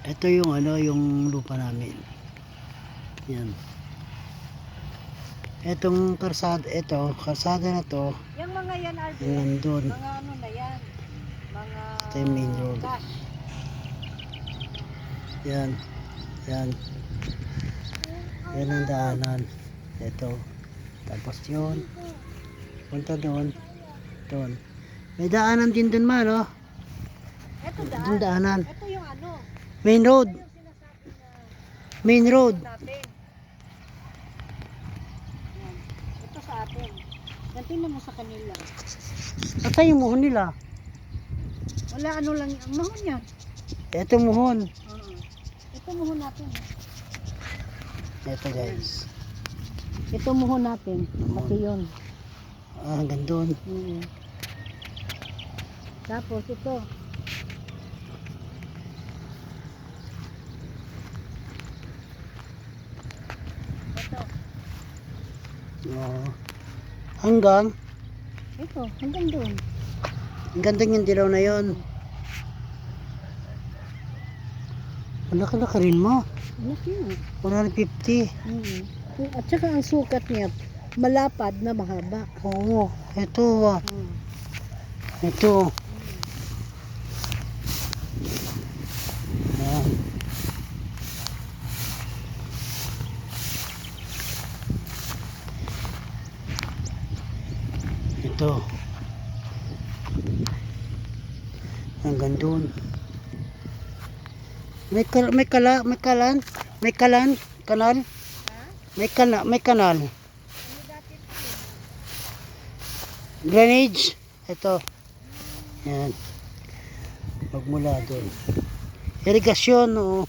Ito yung ano, yung lupa namin. Yan. Etong kalsada na to, Yung mga yan, Alvin, hanggang doon. mga ano na yan, mga Ito yung main road. cash. Yan. Yan. Yan ang daanan. Ito. Tapos yun. Punta doon. Doon. May daanan din doon man, oh. Ito Doon daan. daanan. Ito yung ano, Main road. ito yung sinasabi na Main road. natin. Yan. Ito sa atin. Yan, tingnan mo sa kanila. Ata yung muhon nila. Wala ano lang, ang mahon yan. Ito muhon. Oo. Ito muhon natin. Ito guys. Ito muhon natin. Pati yun. Hanggang doon. Tapos ito. Ito. Hanggang. Ito. Hanggang doon. Ang ganda yung dilaw na yon. Laki-laki rin mo. Laki nga. 150. At saka ang sukat niya, malapad na mahaba. Oo. Ito. Ito. Yan. Ito. Hanggang doon. Kanal. May kanal. Drainage. Ito. Yan. Magmula doon. Irigasyon, oo.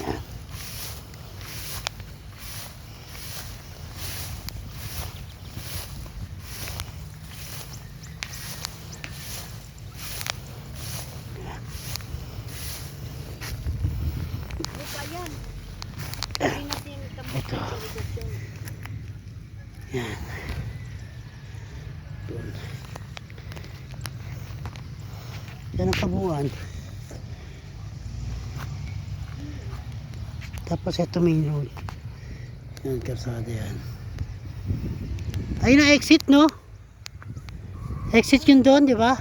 Yan. Lupa yan. Hindi natin Ito. Yan. Doon. Yan ang kabuuan. Tapos ito main road. Yan, kalsada yan. Ayun ang exit, no? Exit yun doon, di ba?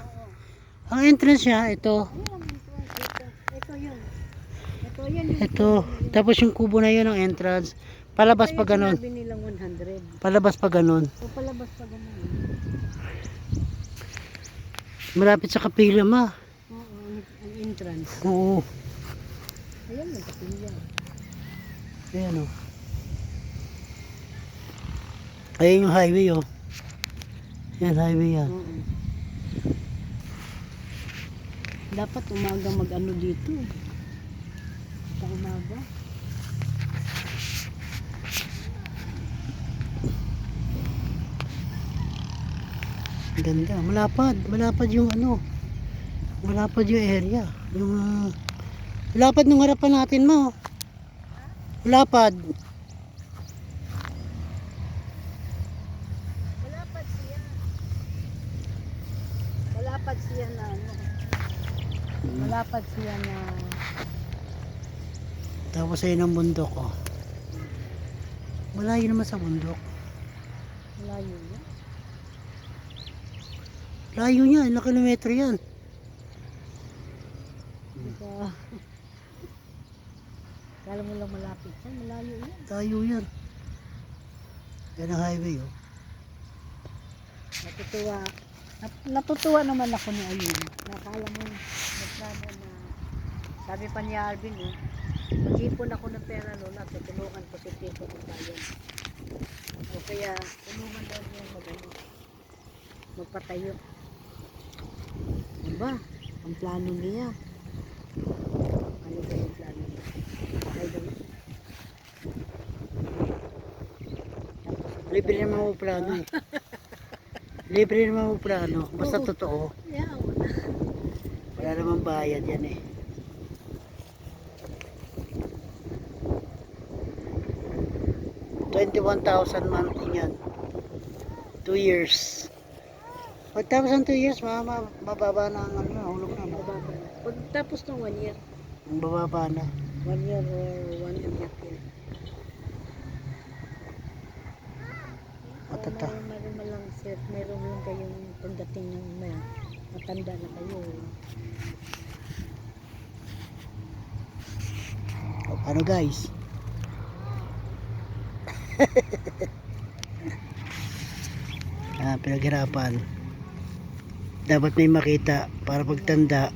Ang entrance niya, ito. Ito yun. Ito yan yung Ito. Tapos yung kubo na yun ang entrance. Palabas pa ganun. sinabi nilang 100. Palabas pa ganun. So palabas pa ganun. Malapit sa kapila, ma. Oo, ang entrance. Oo. Ayan, may kapilya. Ayan, oh. Ayan yung highway, oh. Yan, highway yan. Oo. Dapat umaga mag-ano dito. Sa umaga. Ang ganda. Malapad. Malapad yung ano. Malapad yung area. Yung malapad nung harapan natin, mo. Malapad. Malapad siya. Malapad siya na ano. Malapad siya na Tapos ayun ang bundok, oh. Malayo naman sa bundok. malayo niya. Layo niya. Ilang kilometro yan. Diba? Kala mo lang malapit siya. Malayo yan. Layo yan. Yan ang highway, oh. Natutuwa naman ako ni Ayun. Nakala mo, nagplano na, sabi pa ni Alvin, mag-ipon ako ng pera noon at tutulungan ko si Tito ng bayan. O kaya, tulungan daw niya magpatayo. Diba? Ang plano niya. Ano ba yung plano niya? Ay, daw. Libre naman mo plano, eh. Libre naman mo plano. Basta Oo. totoo. Yeah, Wala namang bayad yan, eh. $21,000 monthly yan. 2 years. Pagtapos ng 2 years, mababa na ang ano, hulog na. mababa. Pag tapos ng 1 year, Ang bababa na. 1 year or 1.5 year. Matata. Meron lang sir, meron lang kayong pagdating ng matanda na kayo. O, paano guys? Pinaghirapan. Dapat may makita para pagtanda